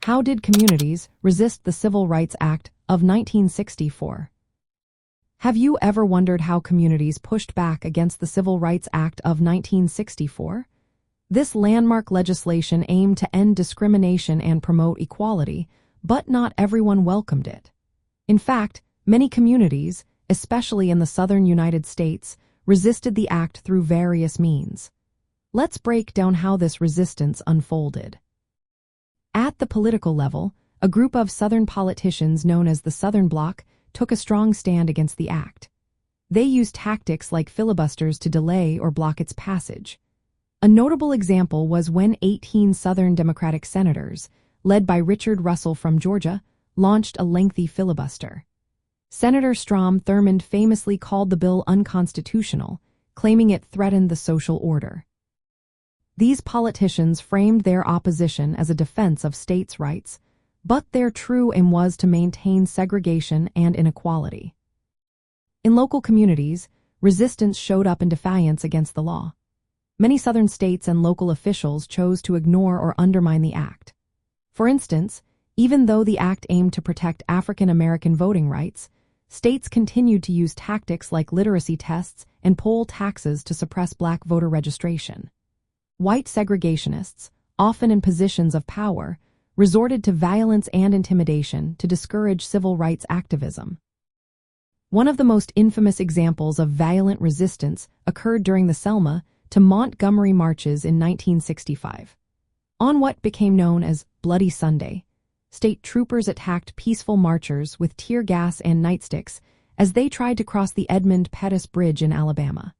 How did communities resist the Civil Rights Act of 1964? Have you ever wondered how communities pushed back against the Civil Rights Act of 1964? This landmark legislation aimed to end discrimination and promote equality, but not everyone welcomed it. In fact, many communities, especially in the southern United States, resisted the act through various means. Let's break down how this resistance unfolded. At the political level, a group of Southern politicians known as the Southern Bloc took a strong stand against the act. They used tactics like filibusters to delay or block its passage. A notable example was when 18 Southern Democratic senators, led by Richard Russell from Georgia, launched a lengthy filibuster. Senator Strom Thurmond famously called the bill unconstitutional, claiming it threatened the social order. These politicians framed their opposition as a defense of states' rights, but their true aim was to maintain segregation and inequality. In local communities, resistance showed up in defiance against the law. Many Southern states and local officials chose to ignore or undermine the act. For instance, even though the act aimed to protect African American voting rights, states continued to use tactics like literacy tests and poll taxes to suppress black voter registration. White segregationists, often in positions of power, resorted to violence and intimidation to discourage civil rights activism. One of the most infamous examples of violent resistance occurred during the Selma to Montgomery marches in 1965. On what became known as Bloody Sunday, state troopers attacked peaceful marchers with tear gas and nightsticks as they tried to cross the Edmund Pettus Bridge in Alabama.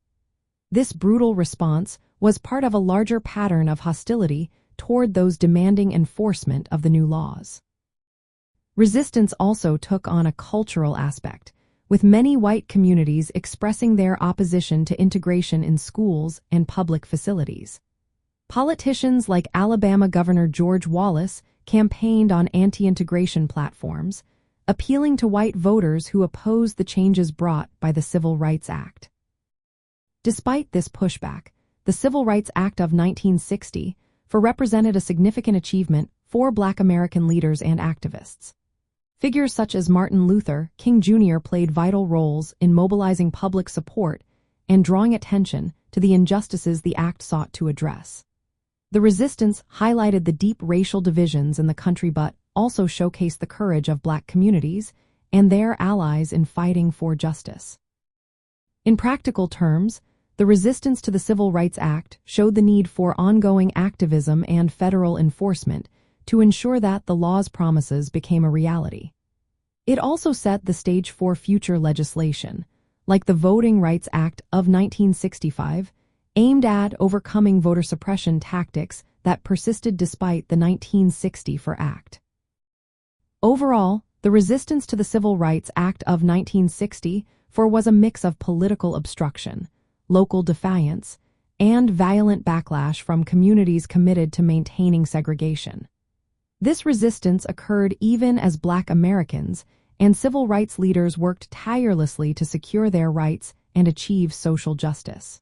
This brutal response was part of a larger pattern of hostility toward those demanding enforcement of the new laws. Resistance also took on a cultural aspect, with many white communities expressing their opposition to integration in schools and public facilities. Politicians like Alabama Governor George Wallace campaigned on anti-integration platforms, appealing to white voters who opposed the changes brought by the Civil Rights Act. Despite this pushback, the Civil Rights Act of 1960 represented a significant achievement for Black American leaders and activists. Figures such as Martin Luther King Jr. played vital roles in mobilizing public support and drawing attention to the injustices the act sought to address. The resistance highlighted the deep racial divisions in the country but also showcased the courage of Black communities and their allies in fighting for justice. In practical terms, the resistance to the Civil Rights Act showed the need for ongoing activism and federal enforcement to ensure that the law's promises became a reality. It also set the stage for future legislation, like the Voting Rights Act of 1965, aimed at overcoming voter suppression tactics that persisted despite the 1964 Act. Overall, the resistance to the Civil Rights Act of 1964 was a mix of political obstruction, local defiance, and violent backlash from communities committed to maintaining segregation. This resistance occurred even as Black Americans and civil rights leaders worked tirelessly to secure their rights and achieve social justice.